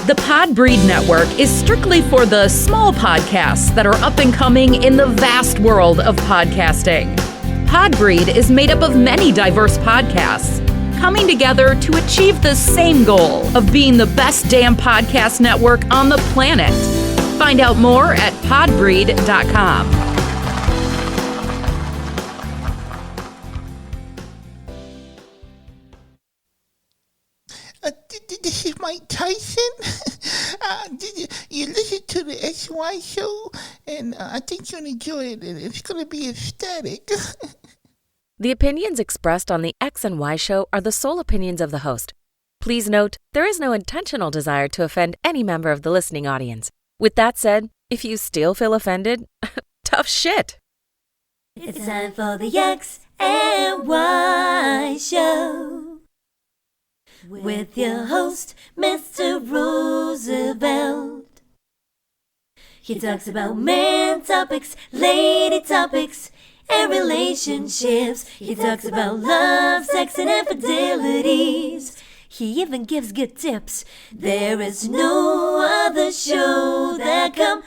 The Podbreed Network is strictly for the small podcasts that are up and coming in the vast world of podcasting. Podbreed is made up of many diverse podcasts coming together to achieve the same goal of being the best damn podcast network on the planet. Find out more at podbreed.com. This is Mike Tyson. You listen to the XY show, and I think you'll enjoy it. It's going to be ecstatic. The opinions expressed on the X and Y show are the sole opinions of the host. Please note, there is no intentional desire to offend any member of the listening audience. With that said, if you still feel offended, tough shit. It's time for the X and Y show. With your host, Mr. Roosevelt. He talks about man topics, lady topics, and relationships. He talks about love, sex, and infidelities. He even gives good tips. There is no other show that compares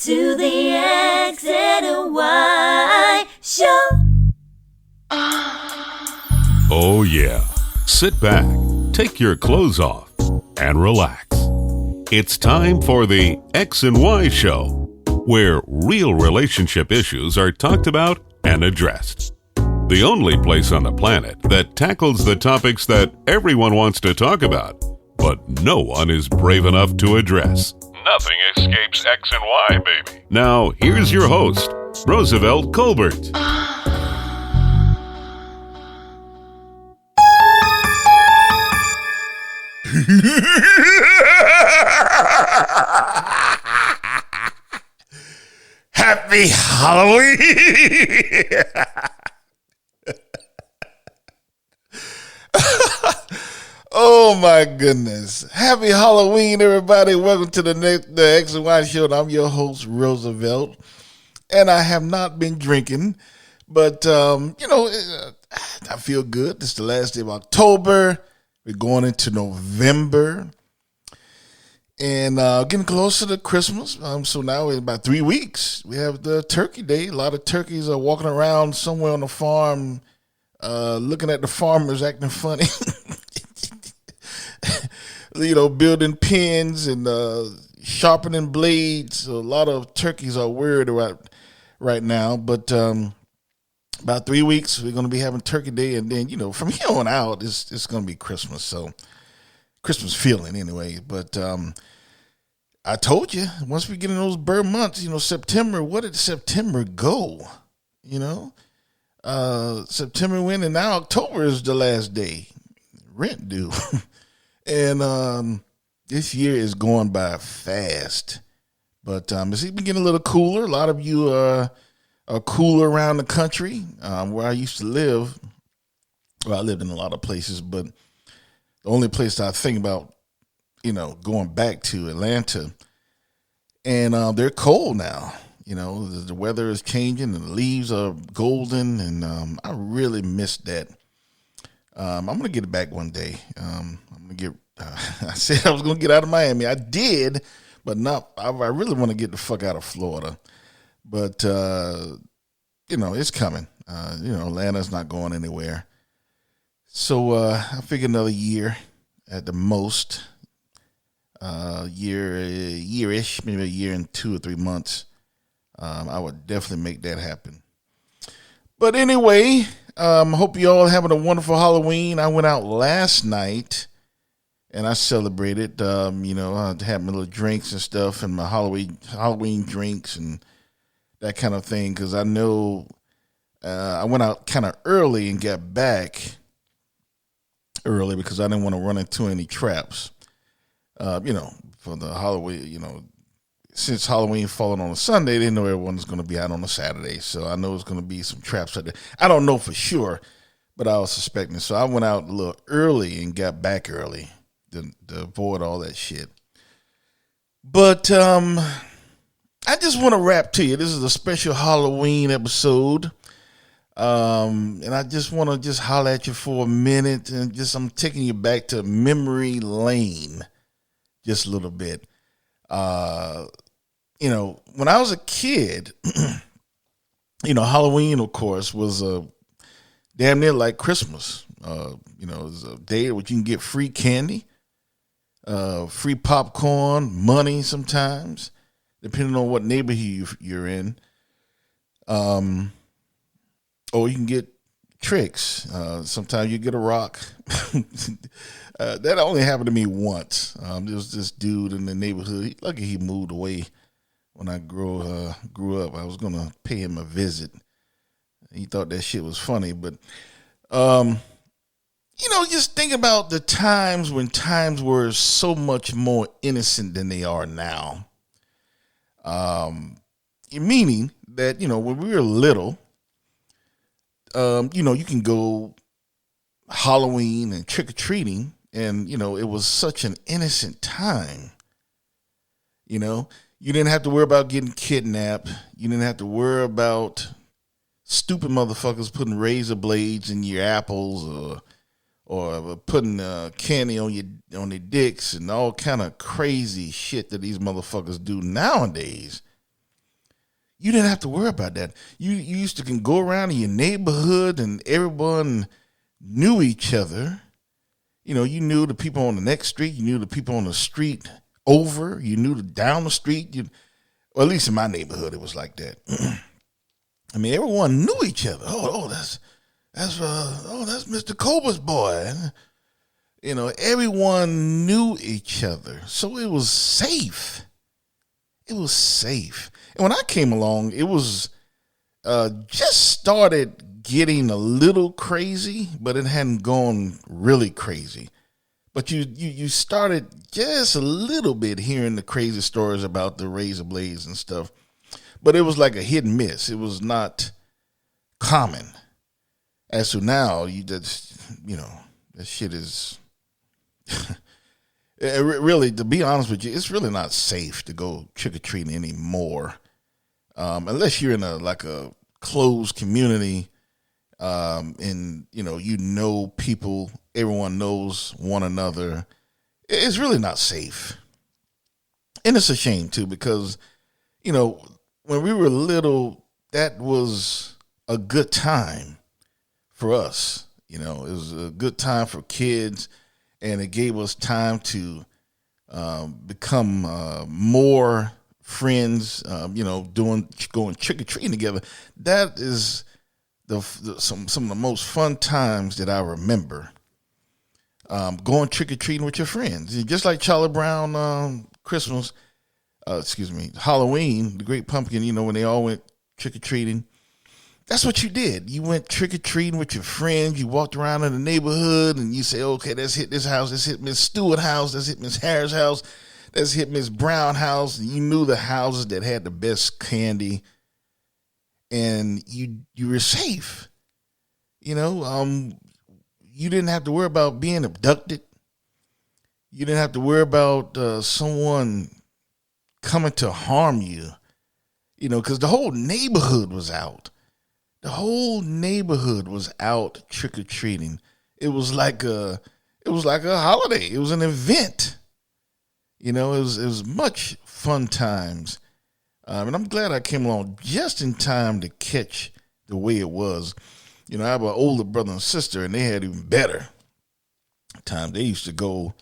to the X and Y show. Oh yeah, sit back, take your clothes off, and relax. It's time for the X and Y show, where real relationship issues are talked about and addressed. The only place on the planet that tackles the topics that everyone wants to talk about, but no one is brave enough to address. Nothing escapes X and Y, baby. Now, here's your host, Roosevelt Colbert. Happy Halloween! Oh my goodness. Happy Halloween, everybody. Welcome to the X and Y show. I'm your host, Roosevelt. And I have not been drinking, but, I feel good. This is the last day of October. We're going into November and getting closer to Christmas. So now in about 3 weeks, we have the Turkey Day. A lot of turkeys are walking around somewhere on the farm, looking at the farmers acting funny. Building pens and sharpening blades. So a lot of turkeys are worried right now. But about 3 weeks, we're going to be having Turkey Day. And then, from here on out, it's going to be Christmas. So Christmas feeling anyway. But I told you, once we get in those bird months, September, where did September go? September went, and now October is the last day. Rent due. And this year is going by fast. But it's even getting a little cooler. A lot of you are cooler around the country. Where I used to live, well, I lived in a lot of places, but the only place I think about, going back to Atlanta, and they're cold now. The weather is changing and the leaves are golden, and I really miss that. I'm going to get it back one day. I said I was going to get out of Miami. I did, but I really want to get the fuck out of Florida. But, it's coming. Atlanta's not going anywhere. So I figure another year at the most, year-ish, maybe a year and 2 or 3 months. I would definitely make that happen. But anyway, hope you all having a wonderful Halloween. I went out last night and I celebrated. I had my little drinks and stuff and my Halloween drinks and that kind of thing, because I know I went out kind of early and got back early because I didn't want to run into any traps. For the Halloween, since Halloween falling on a Sunday, they didn't know everyone was going to be out on a Saturday. So I know it's going to be some traps out there. I don't know for sure, but I was suspecting. So I went out a little early and got back early to avoid all that shit. But I just want to rap to you. This is a special Halloween episode. And I just want to just holler at you for a minute and I'm taking you back to memory lane just a little bit. When I was a kid, Halloween, of course, was damn near like Christmas. It was a day where you can get free candy, free popcorn, money sometimes, depending on what neighborhood you're in. Or you can get tricks. Sometimes you get a rock. That only happened to me once. There was this dude in the neighborhood. Lucky he moved away when I grew up. I was going to pay him a visit. He thought that shit was funny. But, just think about the times when times were so much more innocent than they are now. Meaning that, when we were little, you can go Halloween and trick-or-treating, and, it was such an innocent time. You didn't have to worry about getting kidnapped. You didn't have to worry about stupid motherfuckers putting razor blades in your apples or putting candy on their dicks and all kind of crazy shit that these motherfuckers do nowadays. You didn't have to worry about that. You used to can go around in your neighborhood and everyone knew each other. You knew the people on the next street. You knew the people on the street over. You knew down the street. Or at least in my neighborhood, it was like that. I mean, everyone knew each other. That's Mr. Cobra's boy. Everyone knew each other, so it was safe. It was safe. And when I came along, it was just started getting a little crazy, but it hadn't gone really crazy. But you started just a little bit hearing the crazy stories about the razor blades and stuff. But it was like a hit and miss. It was not common. As to now, that shit is really, to be honest with you, it's really not safe to go trick-or-treating anymore. Unless you're in a closed community, and people, everyone knows one another. It's really not safe. And it's a shame too, because, when we were little, that was a good time for us. It was a good time for kids, and it gave us time to become more friends, going trick-or-treating together. That is some of the most fun times that I remember. Going trick-or-treating with your friends. Just like Charlie Brown Halloween, the Great Pumpkin, when they all went trick-or-treating. That's what you did. You went trick-or-treating with your friends. You walked around in the neighborhood and you say, okay, let's hit this house. Let's hit Miss Stewart house. Let's hit Miss Harris house. Let's hit Miss Brown house. And you knew the houses that had the best candy. And you were safe. You didn't have to worry about being abducted. You didn't have to worry about someone coming to harm you. Because the whole neighborhood was out. The whole neighborhood was out trick-or-treating. It was like a holiday. It was an event. It was much fun times. And I'm glad I came along just in time to catch the way it was. I have an older brother and sister, and they had even better times. They used to go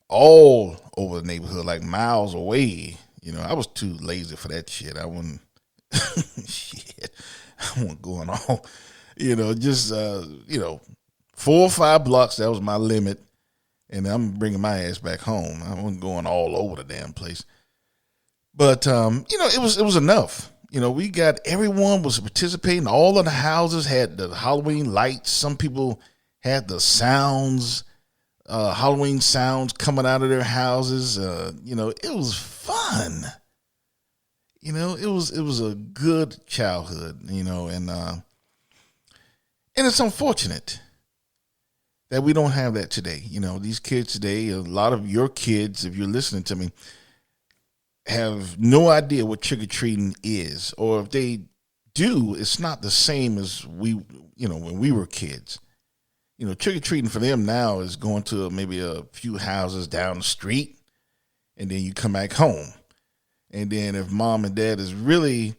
all over the neighborhood, like miles away. I was too lazy for that shit. I wasn't shit. I wasn't going on. Just 4 or 5 blocks. That was my limit, and I'm bringing my ass back home. I wasn't going all over the damn place. But it was enough. Everyone was participating. All of the houses had the Halloween lights. Some people had the sounds, Halloween sounds coming out of their houses. It was fun. It was a good childhood, and it's unfortunate that we don't have that today. These kids today, a lot of your kids, if you're listening to me, have no idea what trick-or-treating is, or if they do, it's not the same as when we were kids. Trick-or-treating for them now is going to maybe a few houses down the street, and then you come back home. And then if mom and dad is really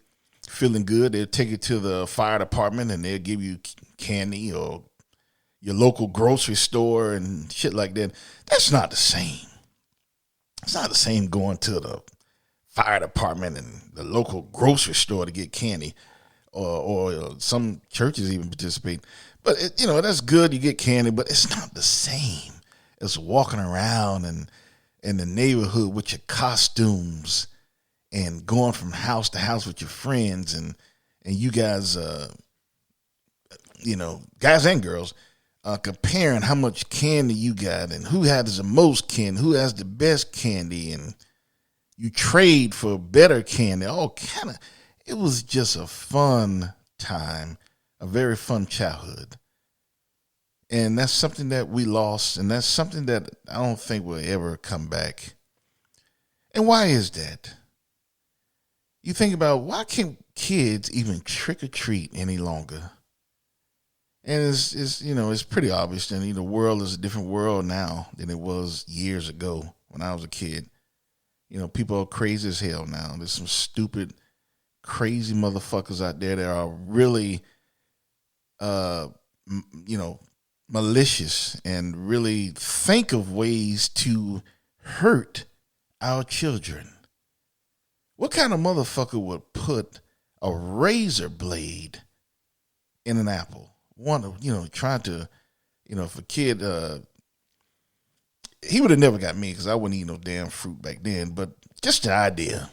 feeling good, they'll take it to the fire department and they'll give you candy or your local grocery store and shit like that. That's not the same. It's not the same going to the fire department and the local grocery store to get candy, or some churches even participate. But that's good. You get candy, but it's not the same as walking around and in the neighborhood with your costumes and going from house to house with your friends and you guys, guys and girls, comparing how much candy you got and who has the most candy, who has the best candy, and you trade for better candy. It was just a fun time, a very fun childhood. And that's something that we lost, and that's something that I don't think will ever come back. And why is that? You think about, why can't kids even trick or treat any longer? And it's pretty obvious. And the world is a different world now than it was years ago when I was a kid. People are crazy as hell now. There's some stupid, crazy motherfuckers out there that are really, malicious and really think of ways to hurt our children. What kind of motherfucker would put a razor blade in an apple? Trying to, if a kid, he would have never got me because I wouldn't eat no damn fruit back then. But just the idea,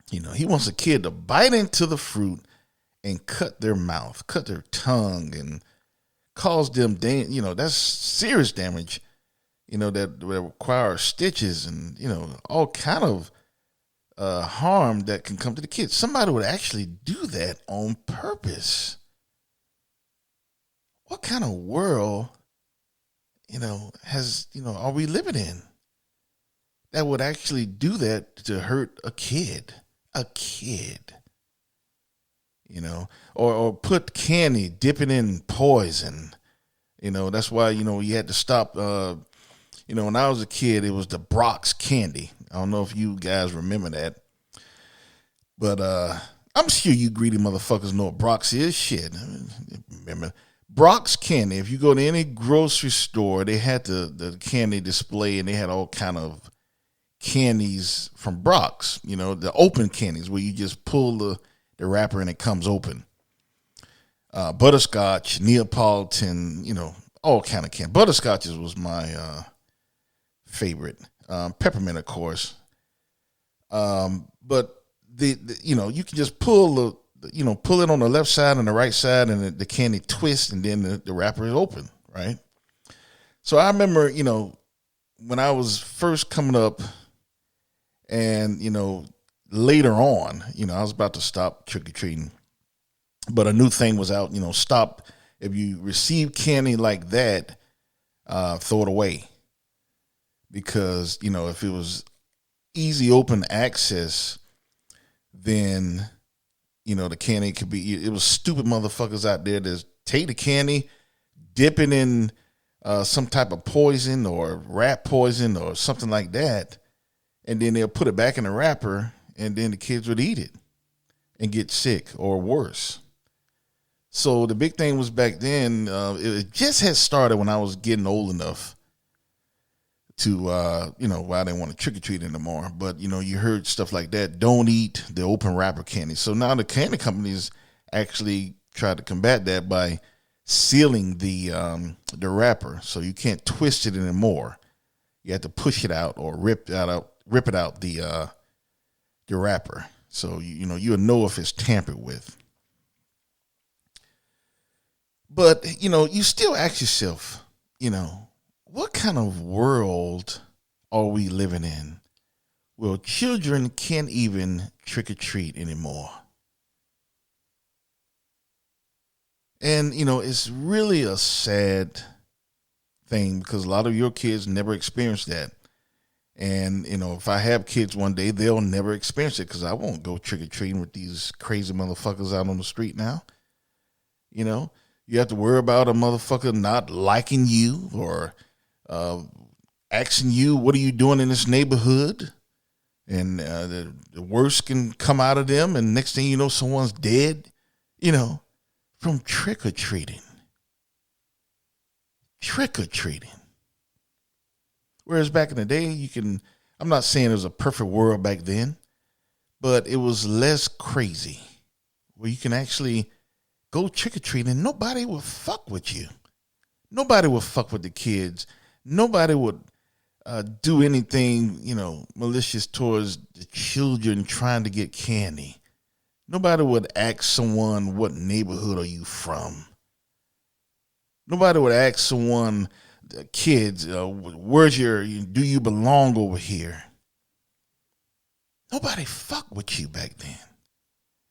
he wants a kid to bite into the fruit and cut their mouth, cut their tongue, and cause them, that's serious damage, that requires stitches and, all kind of harm that can come to the kids. Somebody would actually do that on purpose. What kind of world, are we living in that would actually do that to hurt a kid? Or put candy, dip it in poison. That's why, you had to stop. When I was a kid, it was the Brock's candy. I don't know if you guys remember that. But I'm sure you greedy motherfuckers know what Brock's is. Shit. Remember, Brock's candy, if you go to any grocery store, they had the candy display, and they had all kind of candies from Brock's, the open candies where you just pull the wrapper and it comes open. Butterscotch, Neapolitan, all kind of candy. Butterscotches was my favorite. Peppermint, of course. But you can just pull pull it on the left side and the right side, and the candy twists, and then the wrapper is open, right? So I remember, when I was first coming up, and later on, I was about to stop trick-or-treating, but a new thing was out, stop, if you receive candy like that, throw it away. Because, if it was easy open access, then, the candy could be, it was stupid motherfuckers out there that take the candy, dip it in some type of poison or rat poison or something like that, and then they'll put it back in the wrapper, and then the kids would eat it and get sick or worse. So the big thing was back then, it just had started when I was getting old enough to, why I didn't want to trick-or-treat anymore. But, you heard stuff like that. Don't eat the open wrapper candy. So now the candy companies actually try to combat that by sealing the wrapper. So you can't twist it anymore. You have to push it out or rip it out the wrapper. So, you'll know if it's tampered with. But, you still ask yourself, what kind of world are we living in? Well, children can't even trick or treat anymore. And, it's really a sad thing because a lot of your kids never experienced that. And, if I have kids one day, they'll never experience it because I won't go trick-or-treating with these crazy motherfuckers out on the street now. You have to worry about a motherfucker not liking you or asking you, what are you doing in this neighborhood? And the worst can come out of them. And next thing you know, someone's dead, from trick-or-treating. Trick-or-treating. Whereas back in the day, I'm not saying it was a perfect world back then, but it was less crazy where you can actually go trick-or-treating and nobody would fuck with you. Nobody would fuck with the kids. Nobody would do anything, malicious towards the children trying to get candy. Nobody would ask someone, what neighborhood are you from? Nobody would ask someone, kids, do you belong over here? Nobody fucked with you back then.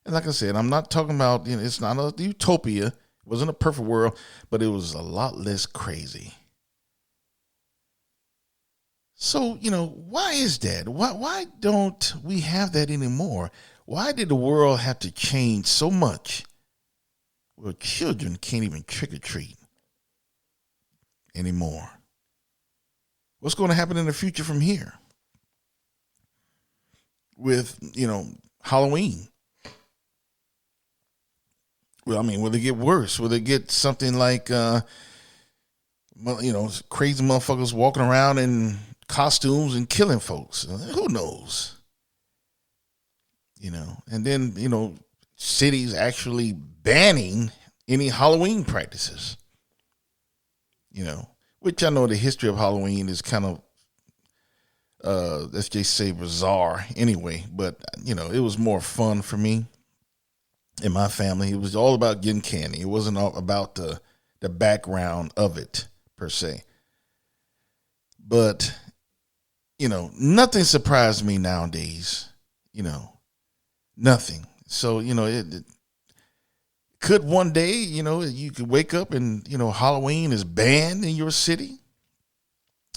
And like I said, I'm not talking about, it's not a utopia. It wasn't a perfect world, but it was a lot less crazy. So, why is that? Why don't we have that anymore? Why did the world have to change so much where children can't even trick or treat anymore? What's going to happen in the future from here with, Halloween? Well, will it get worse? Will it get something like, crazy motherfuckers walking around in costumes and killing folks? Who knows? And then, cities actually banning any Halloween practices, which I know the history of Halloween is kind of, let's just say bizarre anyway, but, it was more fun for me and my family. It was all about getting candy. It wasn't all about the background of it per se. But, nothing surprised me nowadays, nothing. So, it could one day, you could wake up and, Halloween is banned in your city.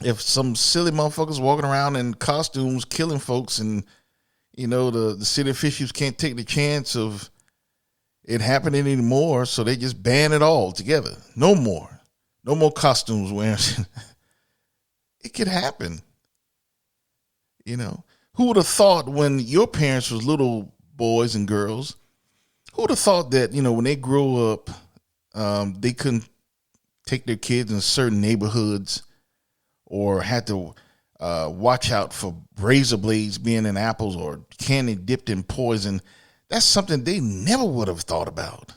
If some silly motherfuckers walking around in costumes killing folks and, the city officials can't take the chance of it happening anymore, so they just ban it all together. No more costumes wearing. It could happen. Who would have thought when your parents was little boys and girls, who would have thought that, when they grow up, they couldn't take their kids in certain neighborhoods or had to watch out for razor blades being in apples or candy dipped in poison? That's something they never would have thought about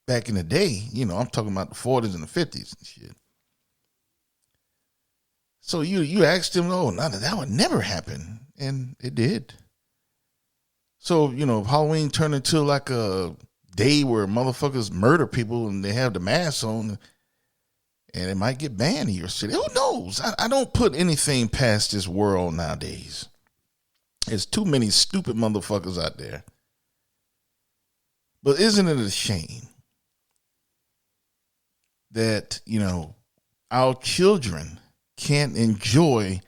back in the day. I'm talking about the 40s and the 50s and shit. So you asked them, that would never happen. And it did. So, Halloween turned into like a day where motherfuckers murder people and they have the masks on and it might get banned in your city. Who knows? I don't put anything past this world nowadays. There's too many stupid motherfuckers out there. But isn't it a shame that, our children can't enjoy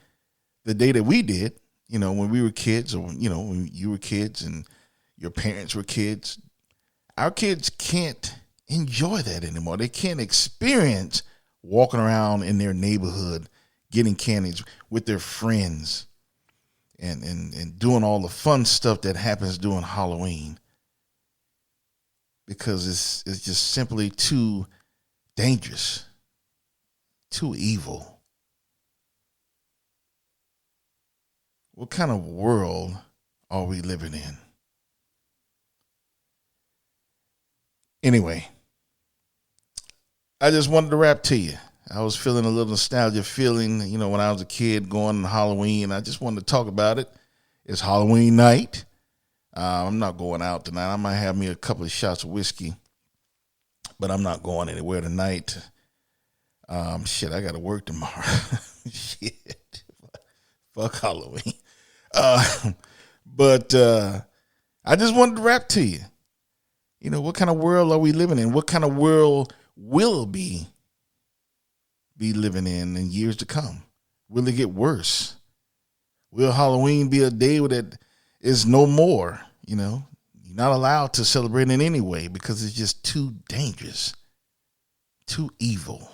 the day that we did, when we were kids or, when you were kids and your parents were kids? Our kids can't enjoy that anymore. They can't experience walking around in their neighborhood, getting candies with their friends and doing all the fun stuff that happens during Halloween. Because it's just simply too dangerous, too evil. What kind of world are we living in? Anyway, I just wanted to rap to you. I was feeling a little nostalgia feeling, when I was a kid going to Halloween. I just wanted to talk about it. It's Halloween night. I'm not going out tonight. I might have me a couple of shots of whiskey, but I'm not going anywhere tonight. Shit, I got to work tomorrow. Shit. Fuck Halloween. But I just wanted to rap to you. What kind of world are we living in? What kind of world will be living in years to come? Will it get worse? Will Halloween be a day that is no more? You know, you're not allowed to celebrate it anyway because it's just too dangerous, too evil.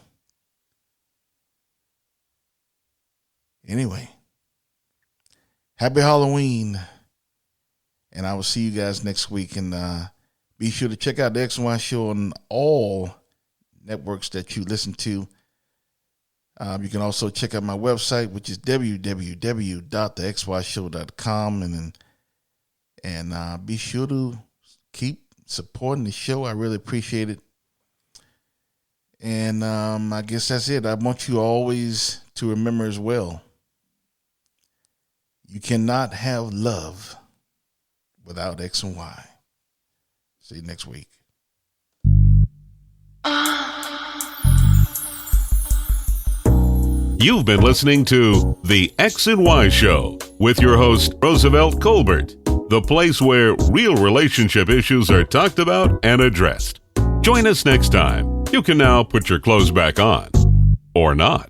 Anyway, happy Halloween. And I will see you guys next week. And be sure to check out the X and Y Show on all networks that you listen to. You can also check out my website, which is www.thexyshow.com. And be sure to keep supporting the show. I really appreciate it. And I guess that's it. I want you always to remember as well, you cannot have love without X and Y. See you next week. You've been listening to The X and Y Show with your host, Roosevelt Colbert, the place where real relationship issues are talked about and addressed. Join us next time. You can now put your clothes back on, or not.